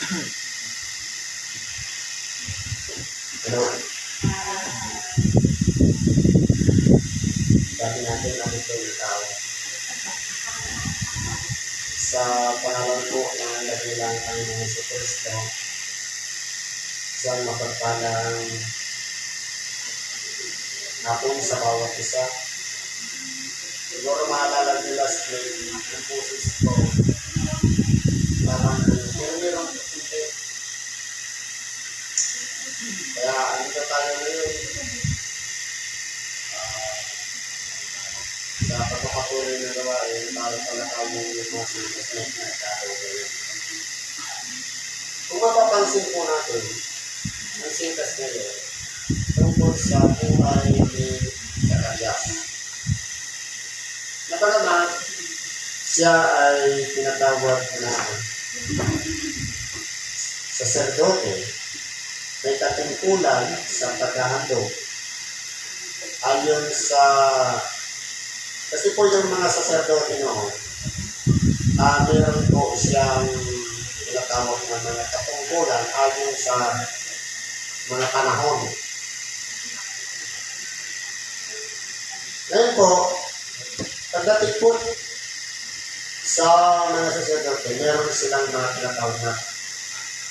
Pero, sabi natin, ano ito yung tao? Sa pangalan po ng dakilang ang Hesus Kristo, isang mapagpalang hapon sa bawat isa. Siguro maalala nyo last week, yung pusis ko, parang meron hindi. Kaya andito tayo ngayon sa pagpapatuloy na gawain para pala tayo yung mga sinas na pinagkakaw ngayon. Kung mapapansin po natin, ang sinas ngayon tungkol sa buhay ni Zacarias. Napagaman, siya ay tinatawag na saserdote, may katungkulan sa paghahandog. Ayon sa, kasi po yung mga saserdote noon, meron po siyang tinatawag na mga katungkulan ayon sa mga panahon. Ngayon po, pagdating po sa mga saserdote, meron silang mga tinatawag na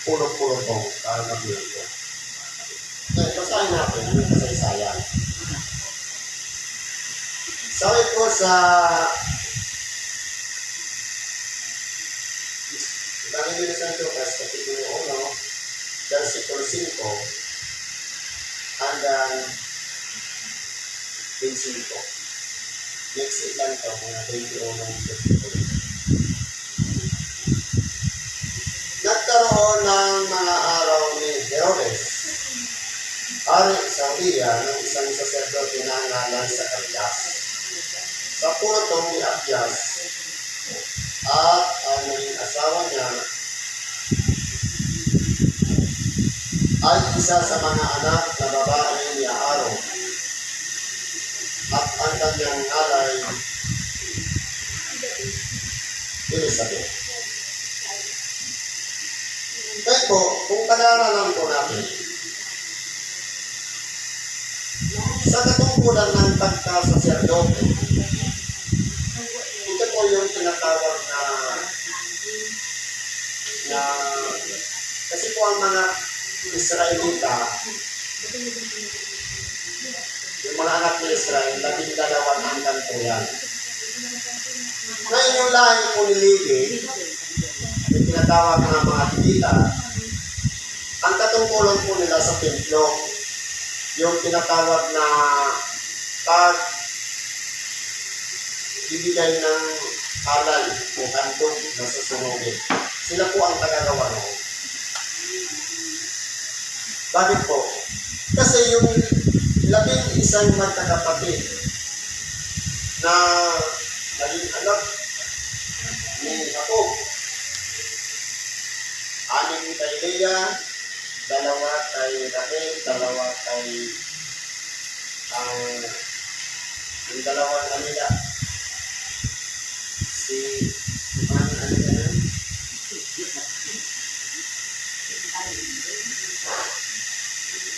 pulo-pulo po para mabilang po. Ngayon, basahin natin yung kasaysayan. Sabi po sa Evangelio de San Lucas, Kapitulo 1, versikulo 5, hanggang 25. Next ilan ito, mga 21 versikulo. Nagkaroon ng mga araw ni Herodes, hari sa Judea, ng isang saserdote na ngalan sa Zacarias. Sa purotong ni Abias at ang naging asawa niya ay isa sa mga anak na babae ni Aaron at ang kanyang alay Elizabeth. Kaya po, kung pag-aaralan po natin, sa katungkulan ng pagkasaserdote, ito po yung tinatawag na kasi po ang mga Israelita, yung mga anak ni Israel, 12 ang kanto yan. Ngayon yung lahi po ni Levi, yung tinatawag ng mga Levita, ang katungkulan po nila sa templo, yung tinatawag na bibigay ng halal o handog na susunugin. Sila po ang tagagawa noon. Bakit po? Kasi yung 11 magkakapatid na naging anak ni Jacob, 6 kay Leah, 2 kay Rachel, 2 kay yung dalawang kanila. Si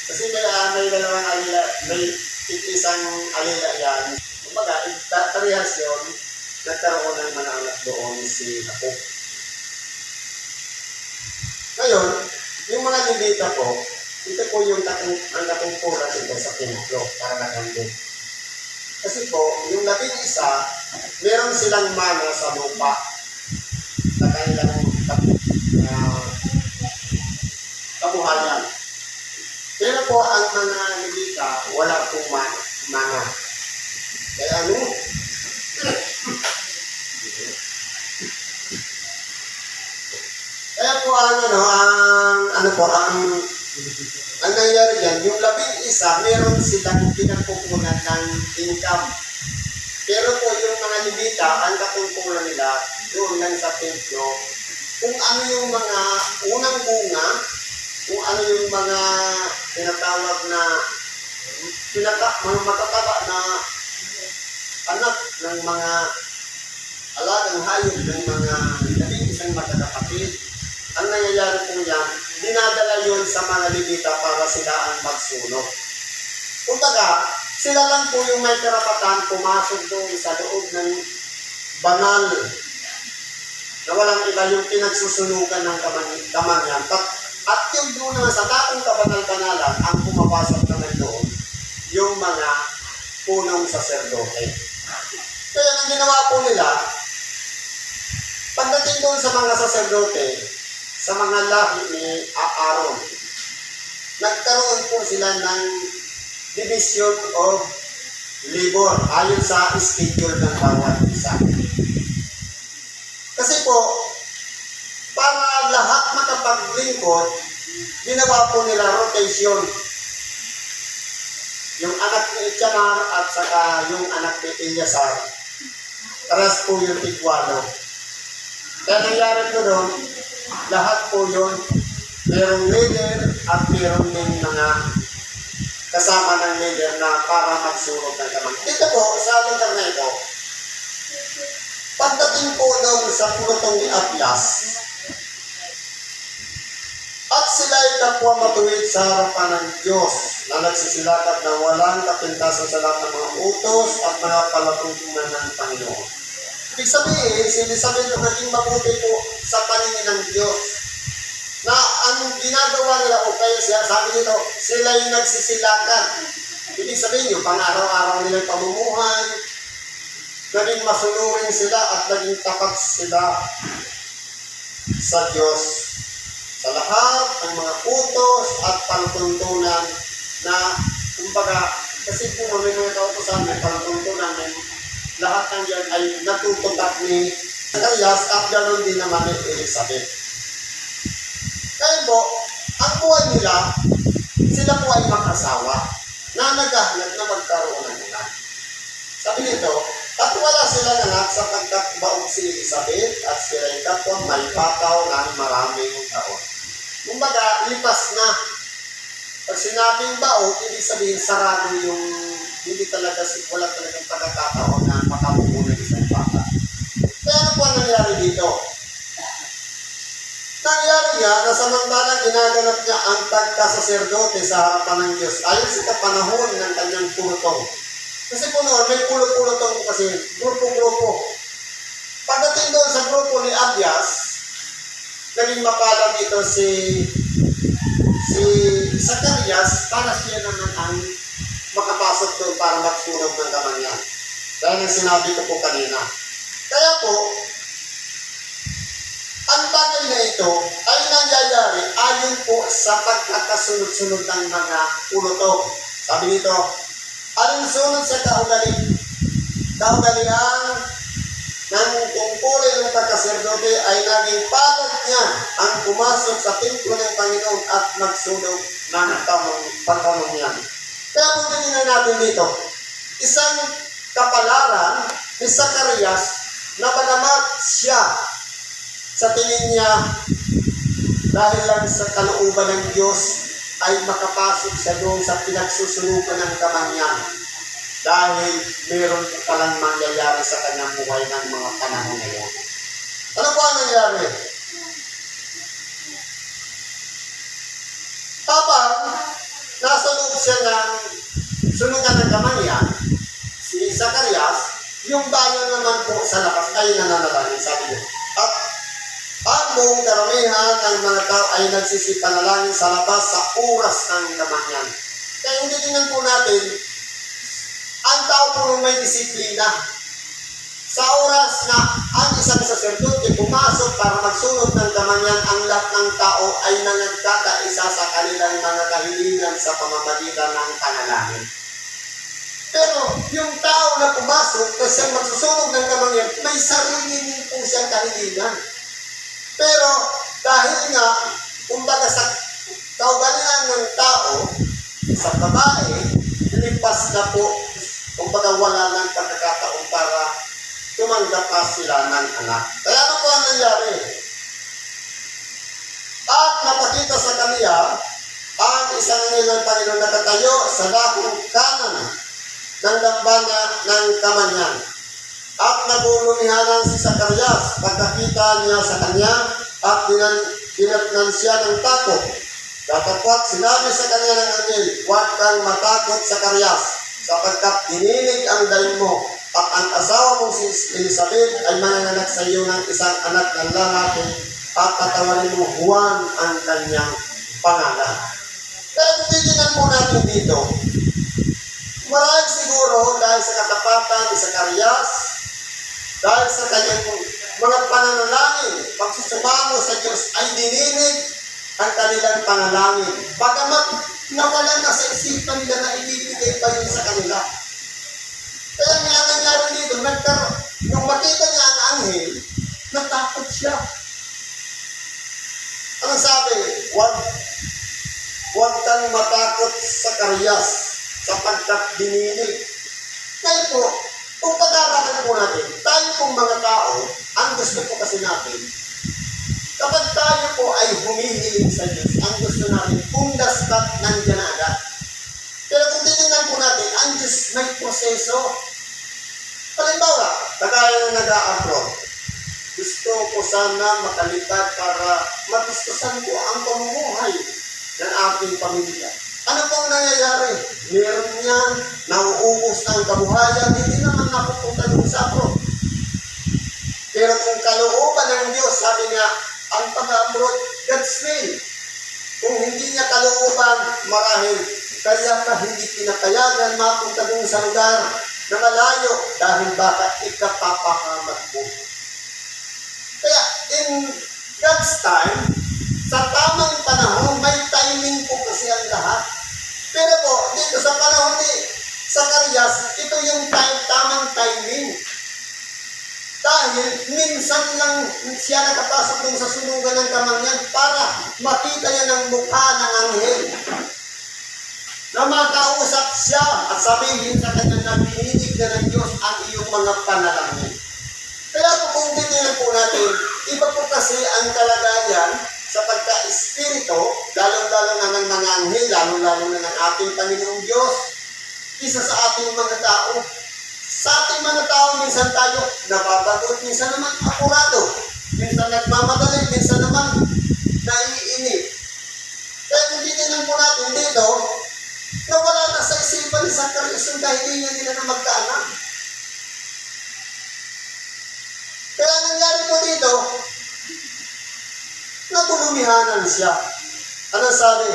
kasi may dalawang alila, may isang alila yan. Kumbaga, parehas yun, nagkaroon ng mga anak doon si Jacob. Ngayon, yung mga Levita po, ito po yung ang katungkulan nito sa templo para nakandun. Kasi po, yung 11, meron silang mana sa lupa na kanilang kabuhayan. Pero po, ang mga Levita, wala pong mana. Kaya ano? Kaya po, ang nangyari dyan, yung 11, meron silang pinagkukunan ng income. Pero po, yung mga Levita, ang katungkulan nila, doon lang sa templo, kung ano yung mga unang bunga, kung ano yung mga tinatawag na mga matataba na anak ng mga alagang hayop ng mga 11 magkakapatid. Ang nangyayari po yan, sa mga Levita para sila ang magsunog. Kumbaga, sila lang po yung may karapatan pumasok doon sa loob ng banal na walang iba yung pinagsusunugan ng kamanyan. At yung doon naman sa dating kabanal-banalan, ang pumapasok naman doon, yung mga punong saserdote. Kaya ang ginawa po nila, pagdating doon sa mga saserdote, sa mga lahi ni Aaron, nagkaroon po sila ng division of labor ayon sa schedule ng bawat isa. Kasi po, para lahat makapaglingkod, ginawa po nila rotation. Yung anak ni Itchamar at saka yung anak ni Eleazar, paras po yung tigwalo. Kaya nangyari po doon, lahat po yun, mayroong leader at mayroong din mga kasama ng leader na para magsurog ng kamay. Dito po, sa lugar na ito, pagdating po doon sa pulutong ni Abias, at sila ay kapwa matuwid sa harapan ng Diyos na nagsisilakad na walang kapintasan sa lahat ng mga utos at mga palatuntunan ng Panginoon. Ibig sabihin, si Elizabeth na naging mabuti po sa paningin ng Diyos. Na ang ginagawa nila o kaya siya, sabi nito, sila yung nagsisilakan. Ibig sabihin yung pang-araw-araw nila yung pamumuhay, naging masunurin sila at naging tapat sila sa Diyos. Sa lahat ng mga utos at pangtuntunan na, kumbaga, kasi po may mga kautosan, may pangtuntunan, may lahat ng yan ay natututak ni Zacarias at ganoon din naman ni Elizabeth. Kaya po, ang buhay nila, sila po ay mag-asawa na naghahanap na magkaroon ng anak. Sabi nito, at wala silang anak sapagkat baog si Elizabeth at sila ay kapwa may pataw ng maraming taon. Kumbaga, lipas na. Pag sinabing baog, ibig sabihin sarado yung hindi talaga, wala talagang pagkakataon na makabuo ng isang bata. Kaya ano po ang nangyari dito? Nangyari nga na samantalang ginaganap niya ang pagkasaserdote sa harapan ng Diyos ayon sa kapanahon ng kanyang pulutong. Kasi po noon, may pulutong kasi, grupo-grupo. Pagdating doon sa grupo ni Abias, naging mapalang ito si Zacarias para siya naman ang makapasok doon para magsunog ng kamanyan. Kaya nang sinabi ko po kanina. Kaya po, ang bagay na ito ay nangyayari ayon po sa pagkakasunod-sunod ng mga pulutong. Sabi nito, alinsunod sa kaugalian ng tungkulin ng pagkaserdote ay naging palad niya ang pumasok sa templo ng Panginoon at magsunog ng pagkamanyan. Kaya kung tingnan natin dito, isang kapalaran ni Zacarias na bagamat siya sa tingin niya dahil lang sa kalooban ng Diyos ay makapasok siya doon sa pinagsusunugan ng kamanyan dahil meron palang mangyayari sa kanyang buhay ng mga panahon na yan. Ano po ang nangyari? Habang nasa loob siya ng sunugan ng kamanyan, si Zacarias, yung bayan naman po sa labas ay nananalangin, sabi niya. At ang buong karamihan ng mga tao ay nagsisipanalangin sa labas sa oras ng kamanyan. Kaya hindi tingnan po natin, ang tao po may disiplina. Sa oras na ang isang saserdote pumasok para magsunod ng kamanyan, ang lahat ng tao ay nagkakaisa sa kanilang mga kahilingan sa pamamagitan ng panalangin. Pero yung tao na pumasok kasi magsusunog ng kamanyan, may sarili din po siyang kahilingan. Pero dahil nga, kumbaga sa kaugalian ng tao, sa babae, lipas na po, kumbaga wala ng pagkakataon para tumanggap pa sila ng anak. Kaya ano po ang nangyari? At napakita sa kaniya ang isang nilang Panginoon na katayo sa dakong kanan ng dambana ng kamanyan. At nagulumihanan si Zacarias pagkakita niya sa kanya at dinatnan siya ng takot. Datapwat sinabi sa kanya ng anghel, huwag kang matakot sa Sakarias, sapagkat dininig ang daing mo, at ang asawa mong si Elizabeth ay mananganak sa iyo ng isang anak ng lalaki, at tatawarin mo Juan ang kanyang pangalan. Kaya kung titignan po natin dito, marahil siguro dahil sa katapatan ni Sakarias, dahil sa kanyang mga pananalangin, pagsusumamo sa Diyos ay dininig ang kanilang panalangin. Bagamat nawalan na sa isipan nila na ibibigay pa yun sa kanila. Kaya nga nangyari dito, nung makita niya ang anghel, natakot siya. Ano sabi? Huwag kang matakot sa Sakarias, sapagkat dininig. Kaya po, kung pag-aaralan po natin, tayo pong mga tao, ang gusto po kasi natin, kapag tayo po ay humihiling sa Diyos, ang gusto natin, pundas-tat nandiyan na agad. Pero kung titingnan po natin, ang Diyos may proseso. Halimbawa, kagaya na nag-a-abroad, gusto ko sana makalipad para matustusan ko ang pamumuhay ng aking pamilya. Ano pong nangyayari? Meron niyan, nauubos ng kabuhayan, hindi naman napupunta doon sa abroad. Pero kung kalooban ng Diyos, sabi niya, ang pag-abroad, God's will. Kung hindi niya kalooban, marahil, kaya ka hindi pinapayagan mapunta doon sa lugar na malayo dahil baka ikapapahamak mo. Kaya, in God's time, sa tamang panahon, may timing po kasi ang lahat. Pero po, dito sa panahon ni Sakarias, ito yung tamang timing. Dahil minsan lang siya nakapasok dun sa sunugan ng kamangyan para makita niya ng mukha ng anghel. Na makausap siya at sabihin sa kanya na bininig na ng Diyos ang iyong mga panalangin. Kaya po kung titignan po natin, iba po kasi ang kalagayan sa pagka-espiritu, lalong-lalo na ng mga anghel, lalong-lalo na ng ating Panginoong Diyos, isa sa ating mga tao. Sa ating mga tao, minsan tayo nababagot, minsan naman akurado, minsan nagmamadali, minsan naman naiinip. Kaya kung titignan po natin dito, nawala na sa isipan ni Sakarias yung kahilingan nila na magkaanak. Kaya nangyari po dito, nagulumihanan siya. Ano sabi?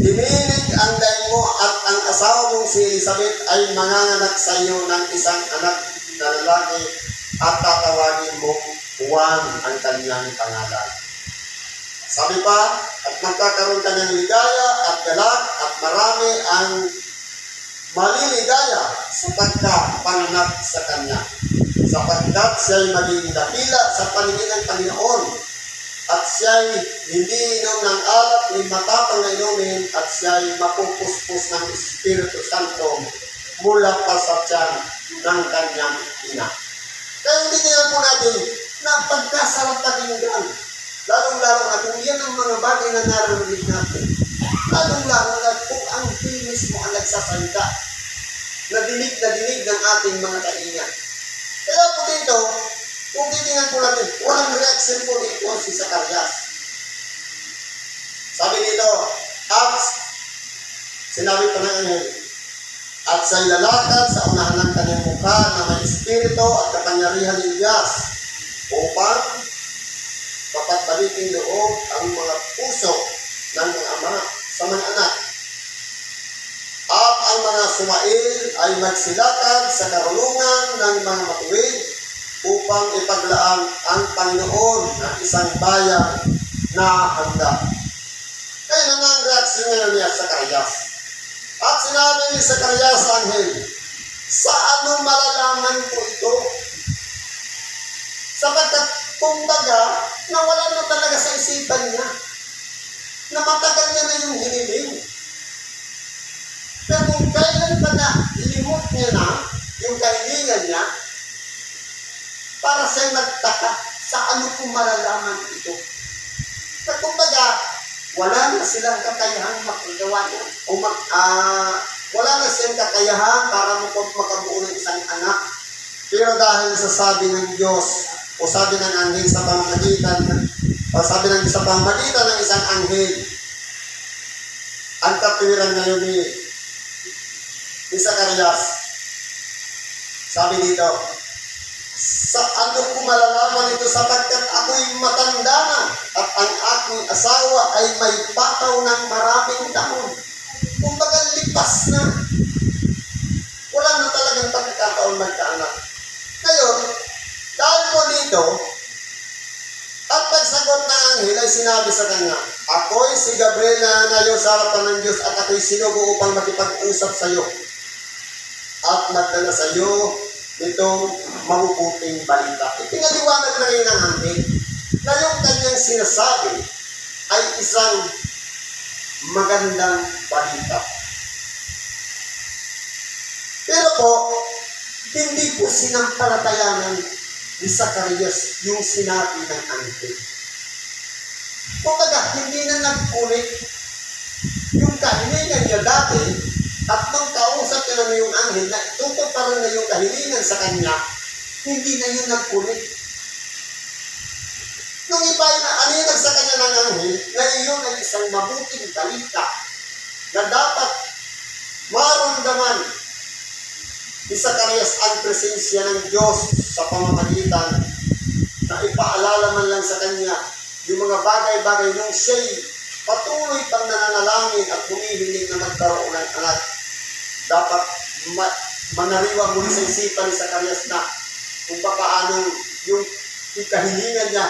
Dininig ang daing mo at ang asawa mong si Elizabeth ay manganganak sa iyo ng isang anak na lalaki at tatawagin mo Juan ang kanyang pangalan. Sabi pa, at magkakaroon ka ng ligaya at galak at marami ang maliligaya sa pagkapanganak sa kanya. Sapagkat siya'y magiging dakila sa paningin ng Panginoon at siya'y hindi inom ng alak ni matapang na inumin at siya'y mapupuspos ng Espiritu Santo mula pa sa tiyan ng kanyang ina. Kaya hindi tingnan po natin na pagkasarap pakinggan, lalong-lalo na kung yan ang mga bagay na narinig natin, lalong-lalo na kung ang mismo ang nagsasalita, na dinig ng ating mga kaingat. Kaya po dito, kung titingnan po natin, walang reaction po dito si Sakarias. Sabi dito, at sinabi pa ng anghel, at siya'y lalakad sa unahan ng kanyang mukha na may espiritu at kapangyarihan ni Diyos upang papatbalikin loob ang mga puso ng mga ama sa mga anak. At ang mga sumail ay magsilakad sa karunungan ng mga matuwid upang ipaglaan ang Panginoon ng isang bayan na handa. Kaya naman ang reaksyon ngayon niya sa Sakarias. At sinabi ni Sakarias sa anghel, sa ano malalaman ko ito? Sapagkat kumbaga, nawala na talaga sa isipan niya na matagal niya na yung hiniling. Pero kung kailan pa na limot niya na yung kahilingan niya, para siya nagtaka sa ano kung malalaman ito. At kumbaga, wala na silang kakayahang makagawa niya. Wala na silang kakayahan para makabuo ng isang anak. Pero dahil sa sabi ng Diyos, o sabi ng anghel sa pamamagitan, sabi ng sa pamamagitan ng isang anghel, ang katwiran ngayon ni Zacarias. Sabi dito, ano ko malalaman ito sapagkat ako'y matanda na at ang aking asawa ay may pataw ng maraming taon. Kumbaga lipas na. Wala na talagang pagkakataon magkaanak. Ngayon, dahil po dito, at pagsagot ng anghel ay sinabi sa kanya, ako'y si Gabriel na nanayo sa harapan ng Diyos at ako'y sinugo upang makipag-usap sa iyo at magdala sa iyo itong mabubuting balita. Ipinaliwanag na rin ng anghel na yung kanyang sinasabi ay isang magandang balita. Pero po, hindi po sinampalatayanan ni Zacarias yung sinabi ng anghel. Kumbaga, hindi na nagkulit yung kahilingan niya dati at nung kausap niya na yung anghel na tutuparan na yung kahilingan sa kanya, hindi na yun nagkulit. Nung iba na alinag sa kanya ng anghel, na iyon ay isang mabuting balita na dapat maramdaman ni Zacarias ang presensya ng Diyos sa pamamagitan na ipaalala man lang sa kanya yung mga bagay-bagay nung siya'y patuloy pang nananalangin at humihiling na magkaroon ng anak. Dapat manariwa muli sa isipan ni Zacarias na kung paano yung kahilingan niya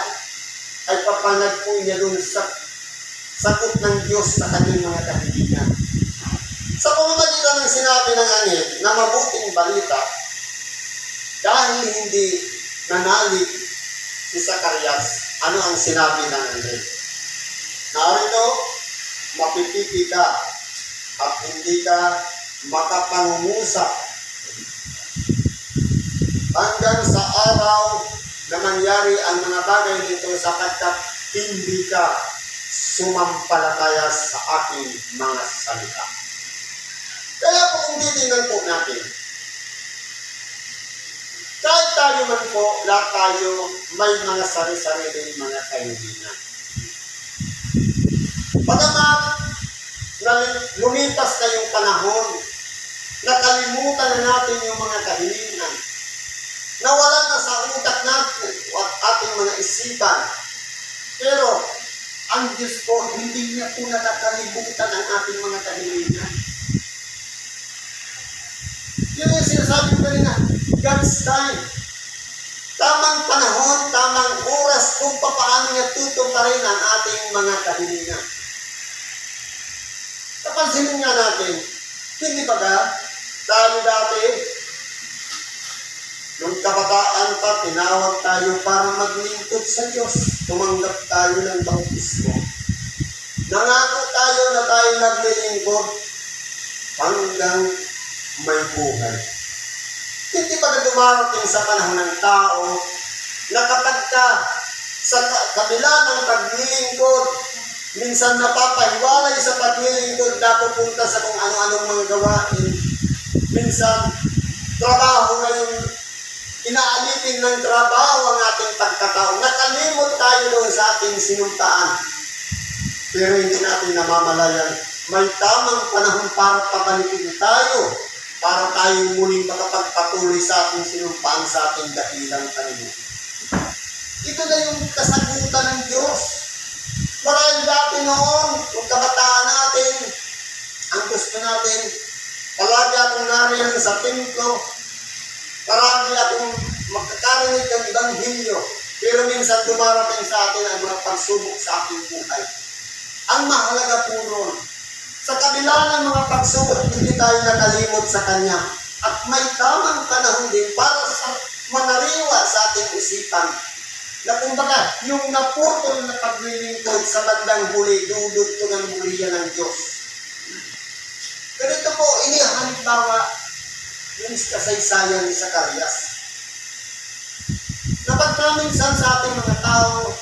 ay papanagpo niya doon sa sagot ng Diyos sa kanyang mga kahilingan. Sa pamamagitan ng sinabi ng anghel na mabuting balita, dahil hindi nanalig si Zacarias, ano ang sinabi ng anghel? Narito, mapipipi ka at hindi ka makapangungusap hanggang sa araw na mangyari ang mga bagay nito sapagkat hindi ka sumampalataya sa aking mga salita. Kaya po kung titingnan po natin, kahit tayo man po, lahat tayo may mga sari-sariling mga kahilingan. Bagamat lumipas na yung panahon, nakalimutan na natin yung mga kahilingan, nawala na sa utak natin at ating mga isipan. Pero ang Diyos po, hindi niya po nakakalimutan ang ating mga kahilingan. Yun yung sinasabi ko rin na God's time. Tamang panahon, tamang oras kung paano niya tutuparin ang ating mga kahilingan. Napansinin nga natin, hindi ba ga, tayo dati, nung kabataan pa, tinawag tayo para maglingkod sa Diyos. Tumanggap tayo ng bautismo. Nangako tayo na tayo naglilingkod hanggang may buhay. Hindi ba dumarating sa panahon ng tao na kapag ka sa kabila ng paglilingkod, minsan napapahiwalay sa paglilingkod, napupunta sa kung ano-anong mga gawain. Minsan, trabaho ngayon, inaalipin ng trabaho ang ating pagkatao. Nakalimot tayo doon sa ating sinumpaan. Pero hindi natin namamalayan, may tamang panahon para pabalikin tayo, para tayo muling makapagpatuloy sa ating sinumpaan, sa ating dakilang kalimutan. Ito na yung kasagutan ng Diyos. Marahil dati noon, kung kabataan natin, ang gusto natin, palagi akong nariyan sa templo, palagi akong magkakarinig ng Ebanghelyo, pero minsan dumarating sa atin ang mga pagsubok sa ating buhay. Ang mahalaga po noon, sa kabila ng mga pagsubok, hindi tayo nakalimot sa Kanya. At may tamang panahon din para sa manariwa sa ating isipan, na kumbaga, yung naputol na paglilingkod sa bandang huli, dudugtungan muli yan ng Diyos. Ganito po, inihalimbawa yung kasaysayan ni Zacarias. Napagkaminsan sa ating mga tao,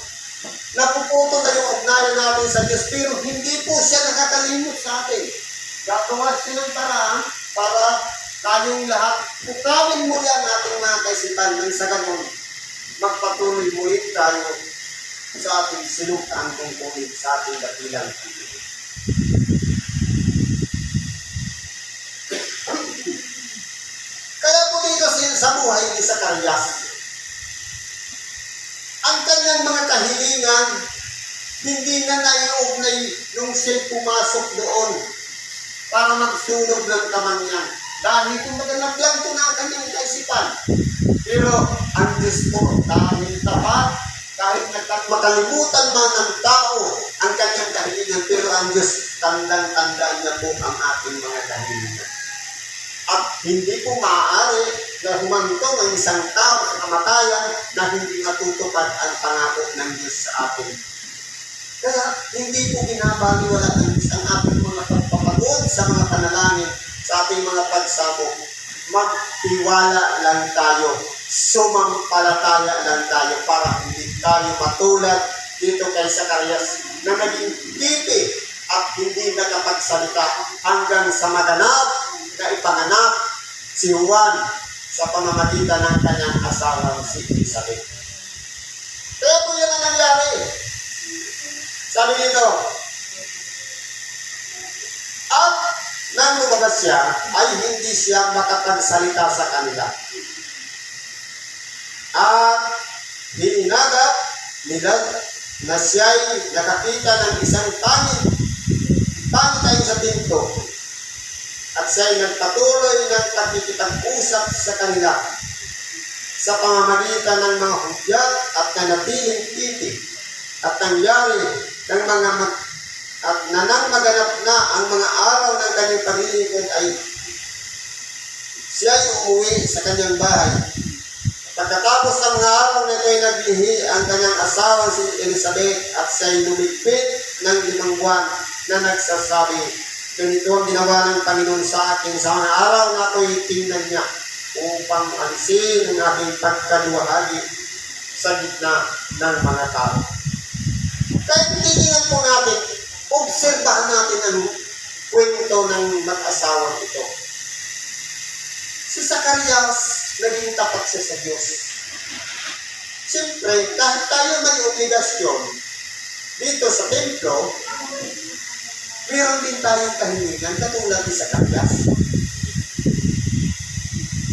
napuputol na yung ugnayan natin sa Diyos, pero hindi po siya nakakalimot sa atin. Gagawa siya ng paraan para tayong lahat pukawin muli ang ating mga kaisipan nang sa ganun magpatuloy patuloy muli tayo sa ating sinugtaan tungkulin sa ating dakilang Panginoon. Kaya po dito sa buhay ni Zacarias, ang kanyang mga kahilingan hindi na naiugnay nung siya'y pumasok doon para magsunog ng kamangyan. Dahil kumbaga naglanto na ang kanyang kaisipan. Pero ang Diyos po, dahil tapat, kahit makalimutan man ng tao ang kanyang kahilingan, pero ang Diyos, tandang-tandaan niya po ang ating mga kahilingan. At hindi po maaari na humantong ang isang tao sa kamatayan na hindi matutupad ang pangako ng Diyos sa atin. Kaya hindi po binabaliwala ng Diyos ang ating mga pagpapagod sa mga panalangin, sa ating mga pagsabog. Magtiwala lang tayo, sumampalataya lang tayo para hindi tayo matulad dito kay Zacarias na naging tipi at hindi nakapagsalita hanggang sa maganap na ipanganak si Juan sa pamamagitan ng kanyang asawang si Elizabeth. Kaya po yun ang nangyari. Sabi dito, at nang lumabas siya, ay hindi siya makapagsalita sa kanila. At hininagap nila na siya'y nakakita ng isang tanging tayo sa pinto. At siya'y nagpatuloy ng pakikipag-usap sa kanila sa pamamagitan ng mga hudyat at nanatiling titig. At nangyari ng mga at nanang maganap na ang mga araw ng kanyang paglilingkod ay siya'y umuwi sa kanyang bahay. Pagkatapos ng mga araw na ito ay naglihi ang kanyang asawa si Elizabeth at siya'y lumigpit ng 5 buwan na nagsasabi, ganito ang ginawa ng Panginoon sa akin sa mga araw na ako'y tingnan niya upang alisin ang aking pagkaluwahagi sa gitna ng mga tao. Kaya titingnan po natin, obserbahan natin ang kwento ng mag-asawang ito. Si Zacarias, naging tapat siya sa Diyos. Siyempre, kahit tayo may obligasyon dito sa templo, meron din tayong kahilingan katulad ni Zacarias.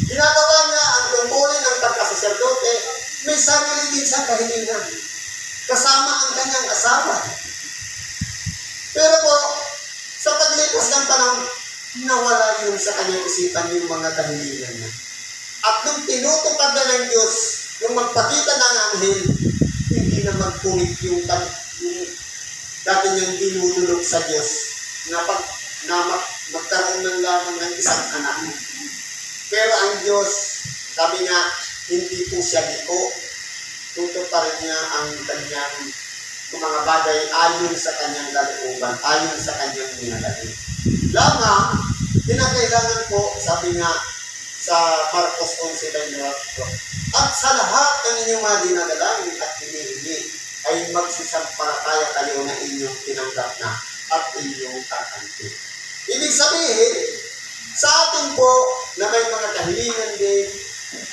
Ginagawa niya ang tungkulin ng pagkasaserdote, may sarili din siyang kahilingan. Kasama ang kanyang asawa. Pero po, sa paglipas ng panahon, nawala yun sa kanyang isipan yung mga kahilingan niya. At nung tinutupad na ng Diyos, yung magpakita ng anghel, hindi na magpunit yung dati niyang dinudulog sa Diyos na magkaroon ng lamang ng isang anak. Pero ang Diyos, sabi nga, hindi po siya liko. Tutuparin niya ang kanyang mga bagay ayon sa kanyang kalooban, ayon sa kanyang minagaling. Lamang, kinakailangan po, sabi nga sa Marcos 11:24, at sa lahat ng inyong mga dinadalangin at hinihingi, ay magsisampalataya kayo na inyong tinanggap na at inyong tatanggapin. Ibig sabihin, sa atin po na may mga kahilingan din,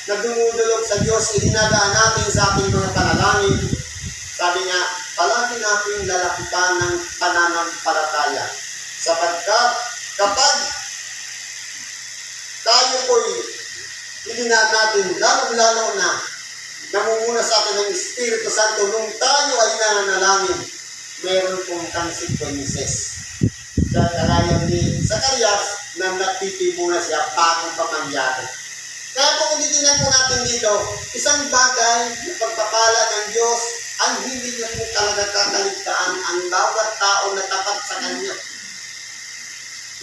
na dumudulog sa Diyos, ininadaan natin sa ating mga panalangin. Sabi nga, palagi natin lalakitan ng pananampalataya. Sapagkat kapag tayo po'y ininad natin, lalo-lalo na namumuna sa atin ng Espiritu Santo, nung tayo ay nananalangin, meron pong consequences. Sa kagaya ni Zacarias, na nagtitibo na siya bago pa mangyari. Kaya kung titingnan po natin dito, isang bagay na pagpapala ng Diyos, ang hindi niya po talaga kakaligtaan ang bawat tao na tapat sa Kanya.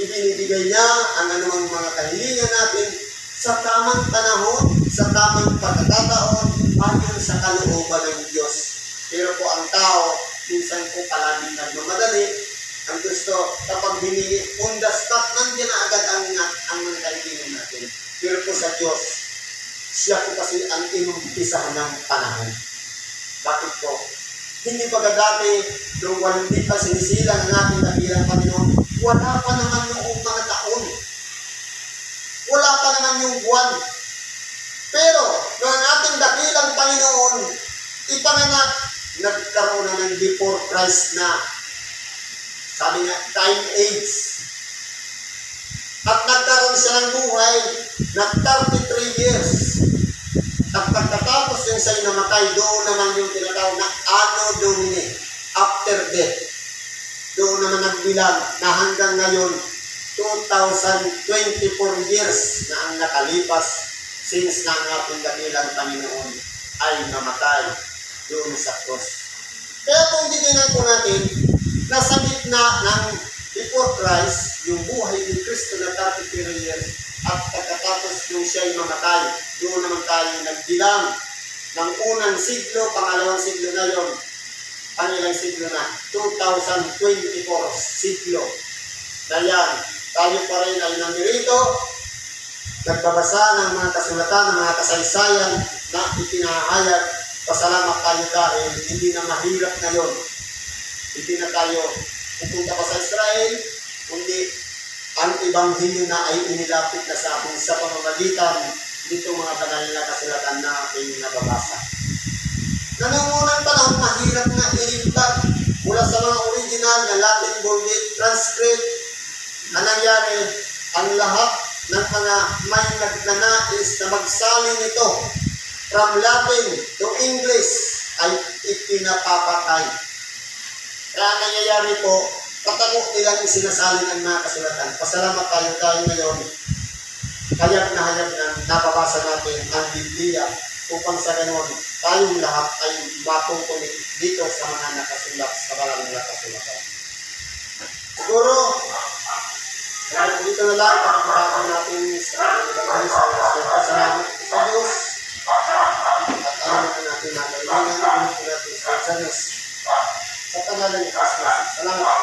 Ibinibigay niya ang anumang mga kahilingan natin sa tamang panahon, sa tamang pagkakataon, ayon sa kalooban ng Diyos. Pero po ang tao, minsan po palaging nagmamadali. Ang gusto, kapag hiningi, on the spot, nandiyan na agad ang mga kahilingan natin. Pero po sa Diyos, siya po kasi ang inumpisahan ng panahon. Bakit po? Hindi pa dati, nung hindi pa sinisilang ang ating dakilang Panginoon, wala pa naman yung mga taon. Wala pa naman yung buwan. Pero, nung ang ating dakilang Panginoon ipanganak, nagkaroon na ng before Christ na, sabi nga, time age. At nagkaroon siya ng buhay na 33 years. At pagkatapos yung siya'y namatay, doon naman yung tinatawag na Anno Domini, after death. Doon naman nagbilang na hanggang ngayon, 2024 years na ang nakalipas since na ang ating dakilang Panginoon ay namatay doon sa cross. Kaya kung titingnan po natin, nasa gitna ng before Christ, yung buhay ni Kristo na 33 years, at pagkatapos yung siya'y mamatay, doon naman tayo nagbilang ng unang siglo, pangalawang siglo na yon, pangilang siglo na, 2024 siglo. Kaya tayo pa rin ay nandirito, nagbabasa ng mga kasulatan, ng mga kasaysayan na ipinahayag. Pasalamat tayo dahil hindi na mahirap ngayon. Hindi na tayo pupunta pa sa Israel, kundi ang Ebanghelyo na ay inilapit na sa atin sa pamamagitan dito mga banal na kasulatan na ating nababasa. Nanungunan panahon mahirap na ilipat mula sa mga original na Latin Vulgate transcript. Ang nangyari, ang lahat ng mga may nagnanais na magsalin nito from Latin to English ay ipinapapatay. Kaya ang nangyayari po, patago nilang sinasalin ang mga kasulatan. Pasalamat tayo dahil ngayon, hayag na nababasa natin ang Biblia upang sa ganon, tayong lahat ay matutuloy dito sa mga nakasulat sa banal na kasulatan. Siguro, dito na lang, pagkakaroon natin sa pasalamat sa Diyos at ano na natin na kailangan, ulit natin sa Diyos. Sa pangalan ni Kristo. Salamat.